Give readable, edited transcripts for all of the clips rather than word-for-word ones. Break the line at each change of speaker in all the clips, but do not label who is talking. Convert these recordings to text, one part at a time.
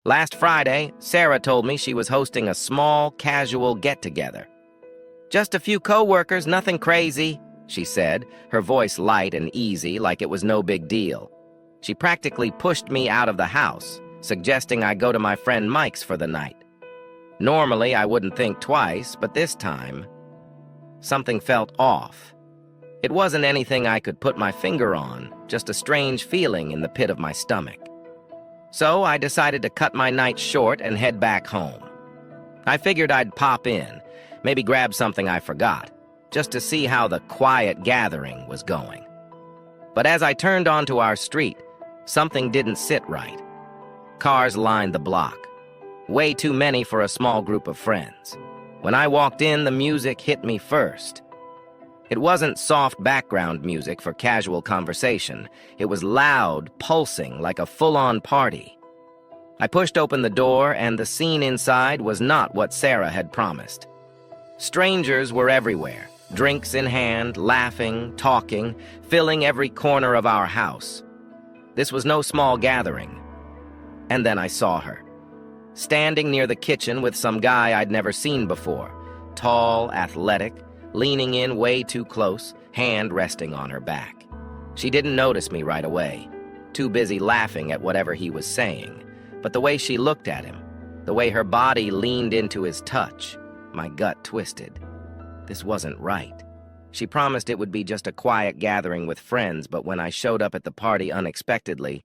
Last Friday, Sarah told me she was hosting a small, casual get-together. "Just a few co-workers, nothing crazy," she said, her voice light and easy like it was no big deal. She practically pushed me out of the house, suggesting I go to my friend Mike's for the night. Normally, I wouldn't think twice, but this time, something felt off. It wasn't anything I could put my finger on, just a strange feeling in the pit of my stomach. So I decided to cut my night short and head back home. I figured I'd pop in, maybe grab something I forgot, just to see how the quiet gathering was going. But as I turned onto our street, something didn't sit right. Cars lined the block. Way too many for a small group of friends. When I walked in, the music hit me first. It wasn't soft background music for casual conversation. It was loud, pulsing, like a full-on party. I pushed open the door, and the scene inside was not what Sarah had promised. Strangers were everywhere, drinks in hand, laughing, talking, filling every corner of our house. This was no small gathering. And then I saw her, standing near the kitchen with some guy I'd never seen before, tall, athletic, leaning in way too close, hand resting on her back. She didn't notice me right away, too busy laughing at whatever he was saying. But the way she looked at him, the way her body leaned into his touch, my gut twisted. This wasn't right. She promised it would be just a quiet gathering with friends, but when I showed up at the party unexpectedly,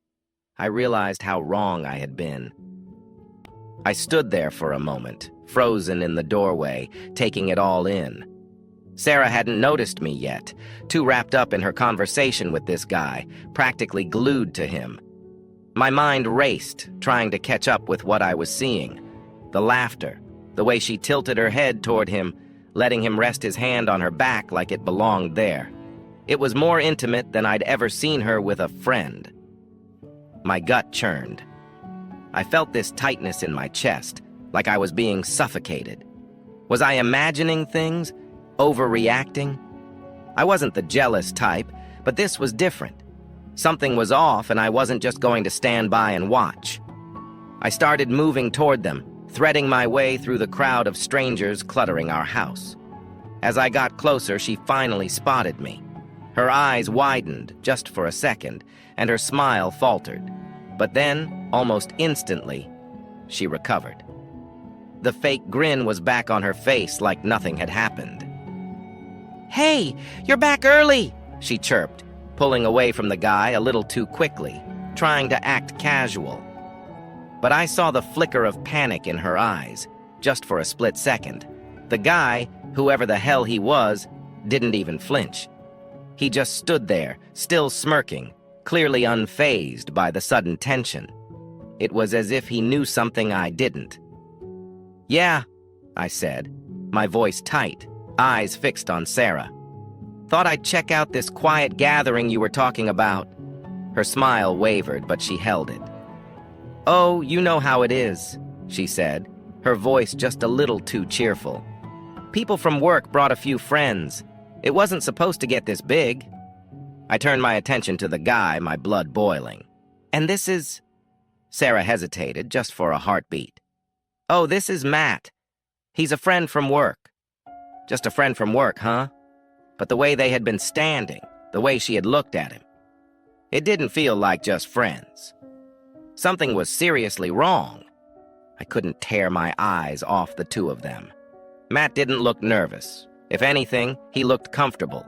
I realized how wrong I had been. I stood there for a moment, frozen in the doorway, taking it all in. Sarah hadn't noticed me yet, too wrapped up in her conversation with this guy, practically glued to him. My mind raced, trying to catch up with what I was seeing. The laughter, the way she tilted her head toward him, letting him rest his hand on her back like it belonged there. It was more intimate than I'd ever seen her with a friend. My gut churned. I felt this tightness in my chest, like I was being suffocated. Was I imagining things? Overreacting? I wasn't the jealous type, but this was different. Something was off, and I wasn't just going to stand by and watch. I started moving toward them, threading my way through the crowd of strangers cluttering our house. As I got closer, she finally spotted me. Her eyes widened just for a second, and her smile faltered. But then, almost instantly, she recovered. The fake grin was back on her face like nothing had happened. "Hey, you're back early," she chirped, pulling away from the guy a little too quickly, trying to act casual. But I saw the flicker of panic in her eyes, just for a split second. The guy, whoever the hell he was, didn't even flinch. He just stood there, still smirking, clearly unfazed by the sudden tension. It was as if he knew something I didn't. "Yeah," I said, my voice tight, eyes fixed on Sarah. "Thought I'd check out this quiet gathering you were talking about." Her smile wavered, but she held it. "Oh, you know how it is," she said, her voice just a little too cheerful. "People from work brought a few friends. It wasn't supposed to get this big." I turned my attention to the guy, my blood boiling. "And this is—" Sarah hesitated just for a heartbeat. "Oh, this is Matt. He's a friend from work." Just a friend from work, huh? But the way they had been standing, the way she had looked at him, it didn't feel like just friends. Something was seriously wrong. I couldn't tear my eyes off the two of them. Matt didn't look nervous. If anything, he looked comfortable.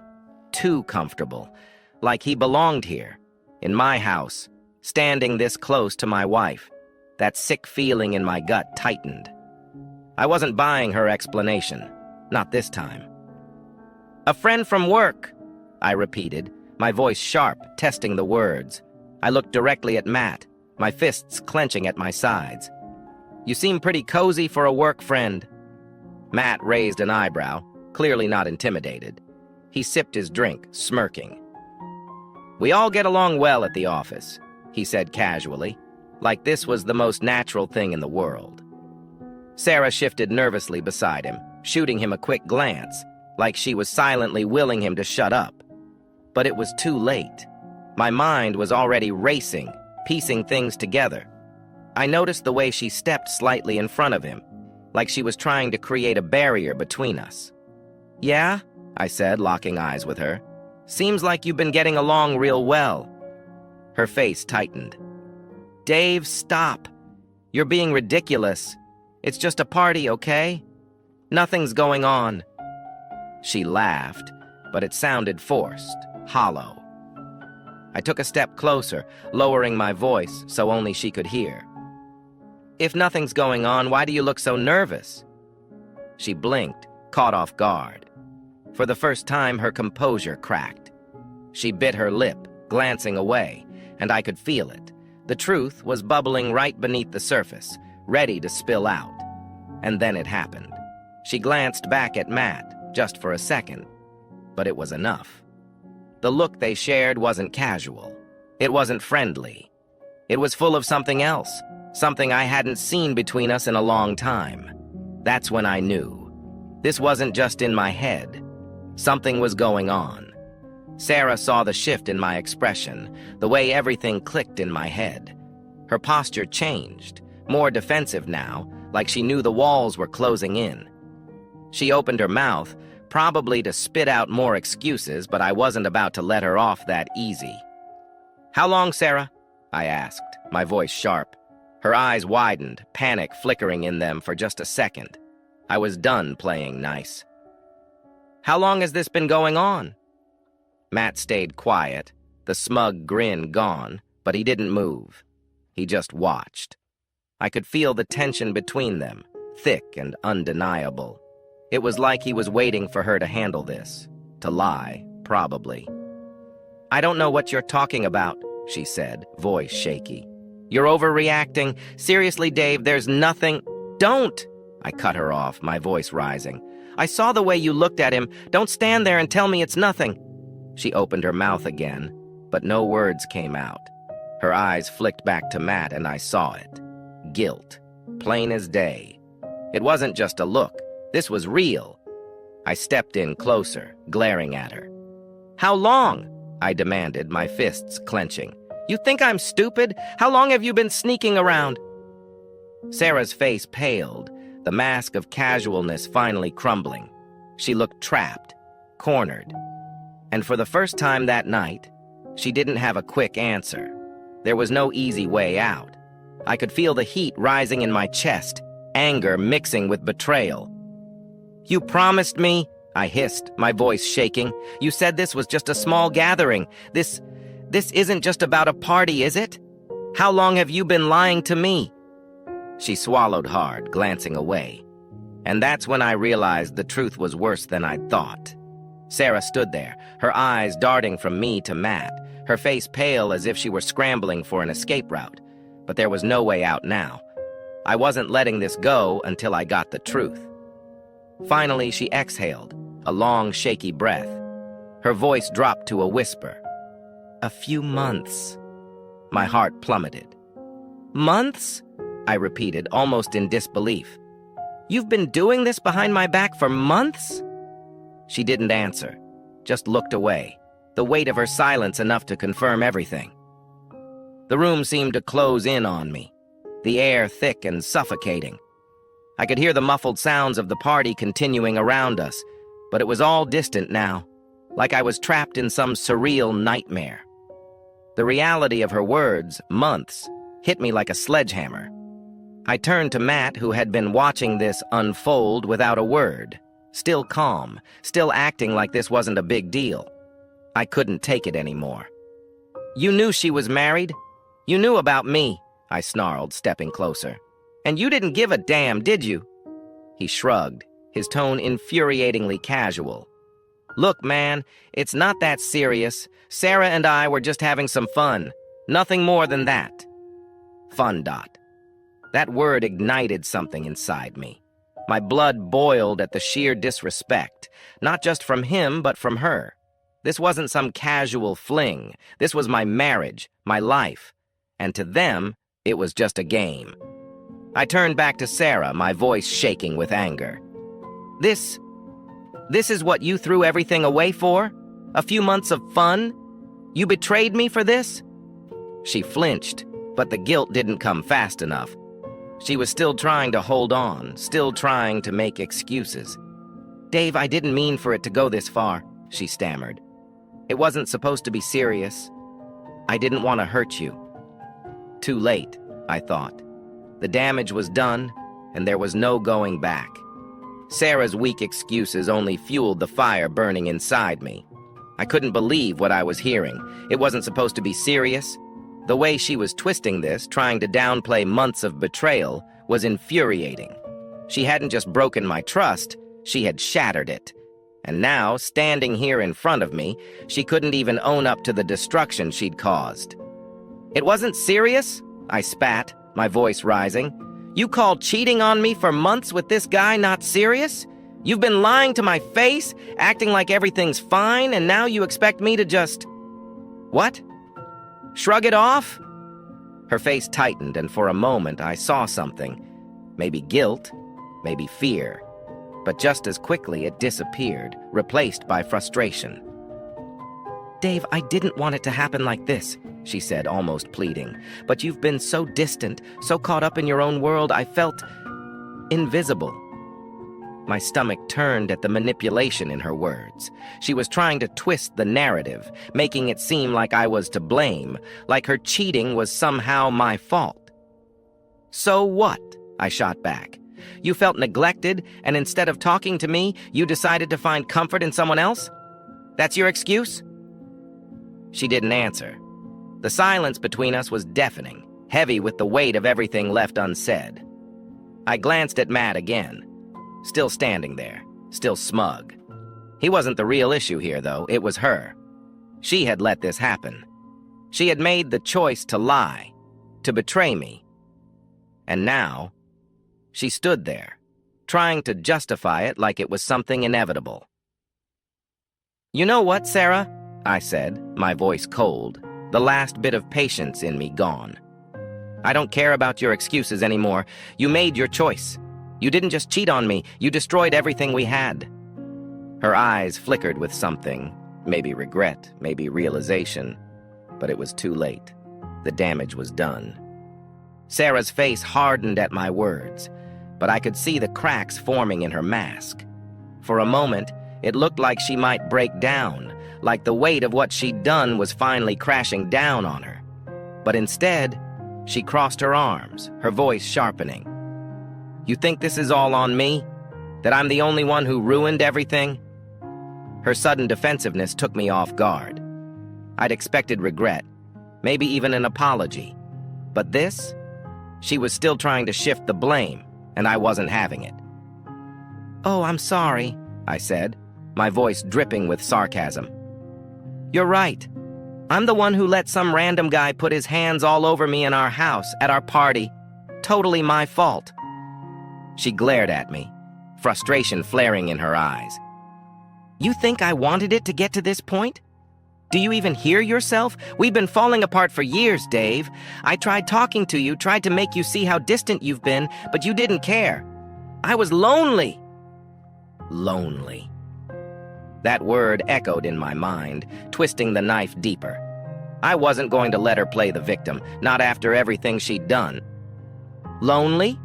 Too comfortable. Like he belonged here, in my house, standing this close to my wife. That sick feeling in my gut tightened. I wasn't buying her explanation. Not this time. "A friend from work," I repeated, my voice sharp, testing the words. I looked directly at Matt, my fists clenching at my sides. "You seem pretty cozy for a work friend." Matt raised an eyebrow, clearly not intimidated. He sipped his drink, smirking. "We all get along well at the office," he said casually, like this was the most natural thing in the world. Sarah shifted nervously beside him, shooting him a quick glance, like she was silently willing him to shut up. But it was too late. My mind was already racing, piecing things together. I noticed the way she stepped slightly in front of him, like she was trying to create a barrier between us. "Yeah?" I said, locking eyes with her. "Seems like you've been getting along real well." Her face tightened. "Dave, stop. You're being ridiculous. It's just a party, okay? Nothing's going on." She laughed, but it sounded forced, hollow. I took a step closer, lowering my voice so only she could hear. "If nothing's going on, why do you look so nervous?" She blinked, caught off guard. For the first time, her composure cracked. She bit her lip, glancing away, and I could feel it. The truth was bubbling right beneath the surface, ready to spill out. And then it happened. She glanced back at Matt, just for a second, but it was enough. The look they shared wasn't casual. It wasn't friendly. It was full of something else, something I hadn't seen between us in a long time. That's when I knew. This wasn't just in my head. Something was going on. Sarah saw the shift in my expression, the way everything clicked in my head. Her posture changed, more defensive now, like she knew the walls were closing in. She opened her mouth, probably to spit out more excuses, but I wasn't about to let her off that easy. "How long, Sarah?" I asked, my voice sharp. Her eyes widened, panic flickering in them for just a second. I was done playing nice. "How long has this been going on?" Matt stayed quiet, the smug grin gone, but he didn't move. He just watched. I could feel the tension between them, thick and undeniable. It was like he was waiting for her to handle this, to lie, probably. "I don't know what you're talking about," she said, voice shaky. "You're overreacting. Seriously, Dave, there's nothing—" "Don't!" I cut her off, my voice rising. "I saw the way you looked at him. Don't stand there and tell me it's nothing." She opened her mouth again, but no words came out. Her eyes flicked back to Matt, and I saw it. Guilt, plain as day. It wasn't just a look. This was real. I stepped in closer, glaring at her. "How long?" I demanded, my fists clenching. "You think I'm stupid? How long have you been sneaking around?" Sarah's face paled, the mask of casualness finally crumbling. She looked trapped, cornered. And for the first time that night, she didn't have a quick answer. There was no easy way out. I could feel the heat rising in my chest, anger mixing with betrayal. "You promised me," I hissed, my voice shaking. "You said this was just a small gathering. This isn't just about a party, is it? How long have you been lying to me?" She swallowed hard, glancing away. And that's when I realized the truth was worse than I'd thought. Sarah stood there, her eyes darting from me to Matt, her face pale as if she were scrambling for an escape route. But there was no way out now. I wasn't letting this go until I got the truth. Finally, she exhaled, a long, shaky breath. Her voice dropped to a whisper. "A few months." My heart plummeted. "Months?" I repeated, almost in disbelief. "You've been doing this behind my back for months?" She didn't answer, just looked away, the weight of her silence enough to confirm everything. The room seemed to close in on me, the air thick and suffocating. I could hear the muffled sounds of the party continuing around us, but it was all distant now, like I was trapped in some surreal nightmare. The reality of her words, months, hit me like a sledgehammer. I turned to Matt, who had been watching this unfold without a word, still calm, still acting like this wasn't a big deal. I couldn't take it anymore. "You knew she was married? You knew about me," I snarled, stepping closer. "And you didn't give a damn, did you?" He shrugged, his tone infuriatingly casual. "Look, man, it's not that serious. Sarah and I were just having some fun. Nothing more than that." Fun. That word ignited something inside me. My blood boiled at the sheer disrespect, not just from him, but from her. This wasn't some casual fling. This was my marriage, my life. And to them, it was just a game. I turned back to Sarah, my voice shaking with anger. This is what you threw everything away for? A few months of fun? You betrayed me for this?" She flinched, But the guilt didn't come fast enough. She was still trying to hold on, still trying to make excuses. "Dave, I didn't mean for it to go this far," she stammered. "It wasn't supposed to be serious. I didn't want to hurt you." Too late, I thought. The damage was done, and there was no going back. Sarah's weak excuses only fueled the fire burning inside me. I couldn't believe what I was hearing. It wasn't supposed to be serious. The way she was twisting this, trying to downplay months of betrayal, was infuriating. She hadn't just broken my trust, she had shattered it. And now, standing here in front of me, she couldn't even own up to the destruction she'd caused. "It wasn't serious?" I spat, my voice rising. "You called cheating on me for months with this guy not serious? You've been lying to my face, acting like everything's fine, and now you expect me to just... What? Shrug it off?" Her face tightened, and for a moment I saw something. Maybe guilt, maybe fear. But just as quickly it disappeared, replaced by frustration. "Dave, I didn't want it to happen like this," she said, almost pleading. "But you've been so distant, so caught up in your own world, I felt invisible." My stomach turned at the manipulation in her words. She was trying to twist the narrative, making it seem like I was to blame, like her cheating was somehow my fault. "So what?" I shot back. "You felt neglected, and instead of talking to me, you decided to find comfort in someone else? That's your excuse?" She didn't answer. The silence between us was deafening, heavy with the weight of everything left unsaid. I glanced at Matt again. Still standing there, still smug. He wasn't the real issue here, though. It was her. She had let this happen. She had made the choice to lie, to betray me. And now, she stood there, trying to justify it like it was something inevitable. "You know what, Sarah?" I said, my voice cold, the last bit of patience in me gone. "I don't care about your excuses anymore. You made your choice. You didn't just cheat on me, you destroyed everything we had." Her eyes flickered with something, maybe regret, maybe realization, but it was too late. The damage was done. Sarah's face hardened at my words, but I could see the cracks forming in her mask. For a moment, it looked like she might break down, like the weight of what she'd done was finally crashing down on her. But instead, she crossed her arms, her voice sharpening. "You think this is all on me? That I'm the only one who ruined everything?" Her sudden defensiveness took me off guard. I'd expected regret, maybe even an apology. But this? She was still trying to shift the blame, and I wasn't having it. "Oh, I'm sorry," I said, my voice dripping with sarcasm. "You're right. I'm the one who let some random guy put his hands all over me in our house, at our party. Totally my fault." She glared at me, frustration flaring in her eyes. "You think I wanted it to get to this point? Do you even hear yourself? We've been falling apart for years, Dave. I tried talking to you, tried to make you see how distant you've been, but you didn't care. I was lonely." Lonely. That word echoed in my mind, twisting the knife deeper. I wasn't going to let her play the victim, not after everything she'd done. Lonely?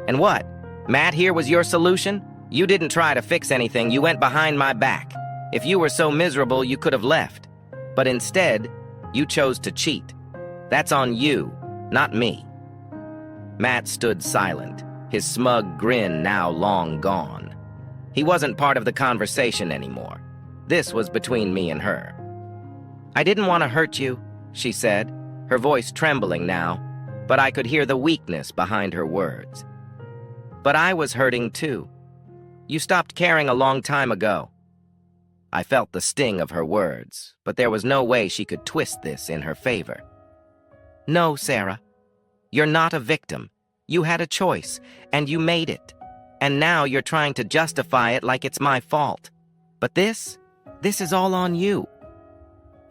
And what? Matt here was your solution? You didn't try to fix anything, you went behind my back. If you were so miserable, you could have left. But instead, you chose to cheat. That's on you, not me. Matt stood silent, his smug grin now long gone. He wasn't part of the conversation anymore. This was between me and her. "I didn't want to hurt you," she said, her voice trembling now, but I could hear the weakness behind her words. "But I was hurting too. You stopped caring a long time ago." I felt the sting of her words, but there was no way she could twist this in her favor. "No, Sarah. You're not a victim. You had a choice, and you made it. And now you're trying to justify it like it's my fault. But this is all on you."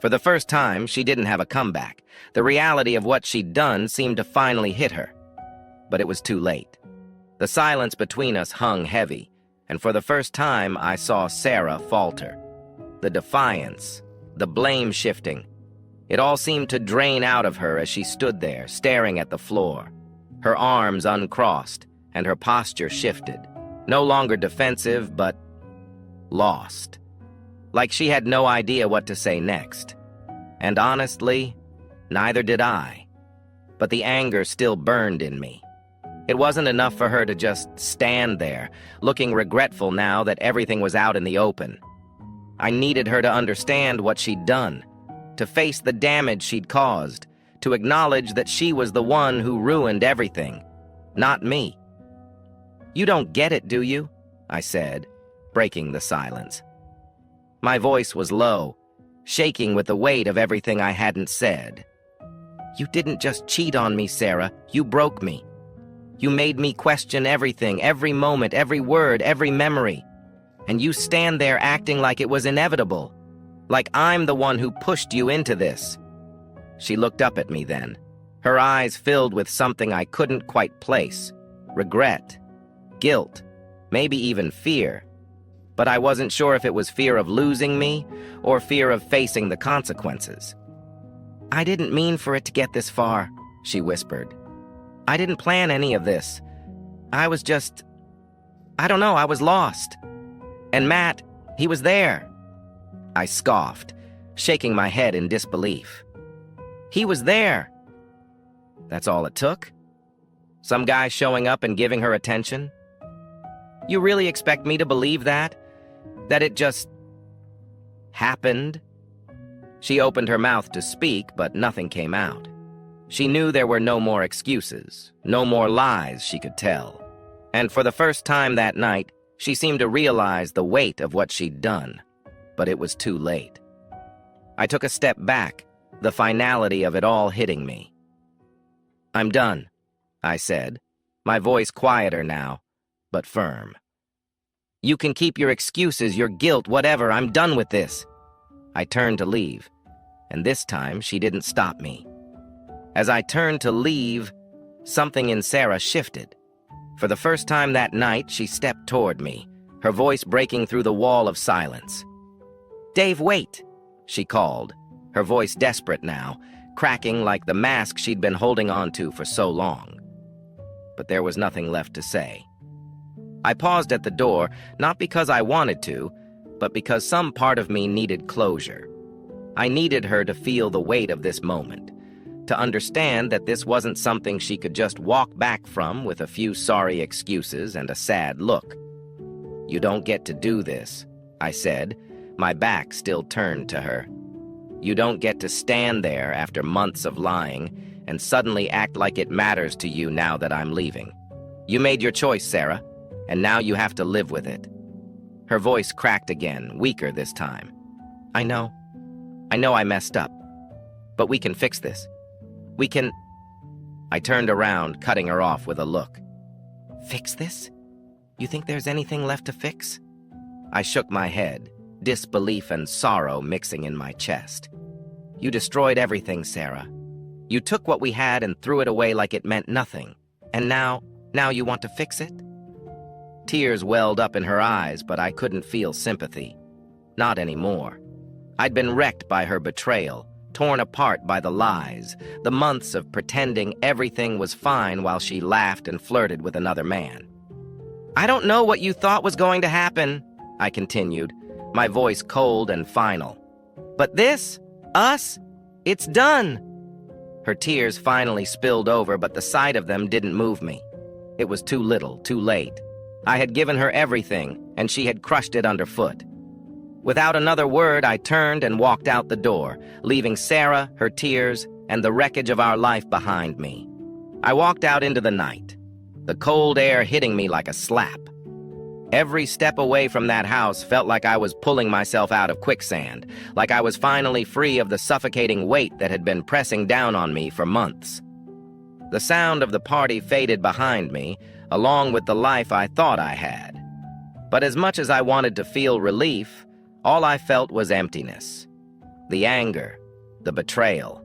For the first time, she didn't have a comeback. The reality of what she'd done seemed to finally hit her. But it was too late. The silence between us hung heavy, and for the first time I saw Sarah falter. The defiance, the blame shifting. It all seemed to drain out of her as she stood there, staring at the floor, her arms uncrossed and her posture shifted, no longer defensive, but lost. Like she had no idea what to say next. And honestly, neither did I. But the anger still burned in me. It wasn't enough for her to just stand there, looking regretful now that everything was out in the open. I needed her to understand what she'd done, to face the damage she'd caused, to acknowledge that she was the one who ruined everything, not me. "You don't get it, do you?" I said, breaking the silence. My voice was low, shaking with the weight of everything I hadn't said. "You didn't just cheat on me, Sarah. You broke me. You made me question everything, every moment, every word, every memory. And you stand there acting like it was inevitable, like I'm the one who pushed you into this." She looked up at me then, her eyes filled with something I couldn't quite place. Regret, guilt, maybe even fear. But I wasn't sure if it was fear of losing me or fear of facing the consequences. "I didn't mean for it to get this far," she whispered. "I didn't plan any of this. I was just... I don't know, I was lost. And Matt, he was there." I scoffed, shaking my head in disbelief. "He was there." That's all it took? Some guy showing up and giving her attention? You really expect me to believe that? That it just happened? She opened her mouth to speak, but nothing came out. She knew there were no more excuses, no more lies she could tell. And for the first time that night, she seemed to realize the weight of what she'd done. But it was too late. I took a step back, the finality of it all hitting me. "I'm done," I said, my voice quieter now, but firm. "You can keep your excuses, your guilt, whatever. I'm done with this." I turned to leave, and this time she didn't stop me. As I turned to leave, something in Sarah shifted. For the first time that night, she stepped toward me, her voice breaking through the wall of silence. "Dave, wait," she called, her voice desperate now, cracking like the mask she'd been holding on to for so long. But there was nothing left to say. I paused at the door, not because I wanted to, but because some part of me needed closure. I needed her to feel the weight of this moment, to understand that this wasn't something she could just walk back from with a few sorry excuses and a sad look. "You don't get to do this," I said, my back still turned to her. "You don't get to stand there after months of lying and suddenly act like it matters to you now that I'm leaving. You made your choice, Sarah, and now you have to live with it." Her voice cracked again, weaker this time. I know I messed up, but we can fix this. We can..." I turned around, cutting her off with a look. "Fix this? You think there's anything left to fix?" I shook my head, disbelief and sorrow mixing in my chest. "You destroyed everything, Sarah. You took what we had and threw it away like it meant nothing. And now you want to fix it?" Tears welled up in her eyes, but I couldn't feel sympathy. Not anymore. I'd been wrecked by her betrayal, torn apart by the lies, the months of pretending everything was fine while she laughed and flirted with another man. "I don't know what you thought was going to happen," I continued, my voice cold and final. "But this, us, it's done." Her tears finally spilled over, but the sight of them didn't move me. It was too little, too late. I had given her everything, and she had crushed it underfoot. Without another word, I turned and walked out the door, leaving Sarah, her tears, and the wreckage of our life behind me. I walked out into the night, the cold air hitting me like a slap. Every step away from that house felt like I was pulling myself out of quicksand, like I was finally free of the suffocating weight that had been pressing down on me for months. The sound of the party faded behind me, along with the life I thought I had. But as much as I wanted to feel relief, all I felt was emptiness. The anger, the betrayal.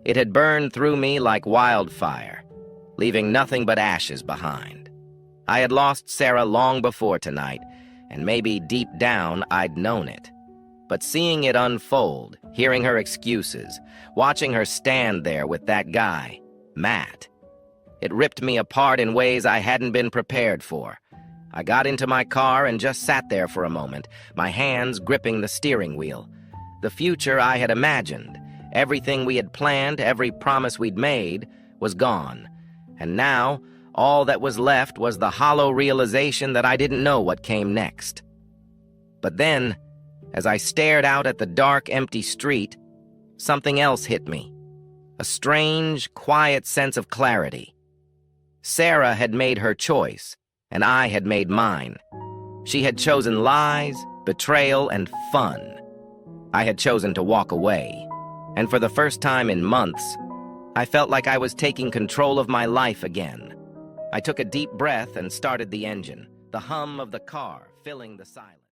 It had burned through me like wildfire, leaving nothing but ashes behind. I had lost Sarah long before tonight, and maybe deep down I'd known it. But seeing it unfold, hearing her excuses, watching her stand there with that guy, Matt, it ripped me apart in ways I hadn't been prepared for. I got into my car and just sat there for a moment, my hands gripping the steering wheel. The future I had imagined, everything we had planned, every promise we'd made, was gone. And now, all that was left was the hollow realization that I didn't know what came next. But then, as I stared out at the dark, empty street, something else hit me. A strange, quiet sense of clarity. Sarah had made her choice, and I had made mine. She had chosen lies, betrayal, and fun. I had chosen to walk away. And for the first time in months, I felt like I was taking control of my life again. I took a deep breath and started the engine, the hum of the car filling the silence.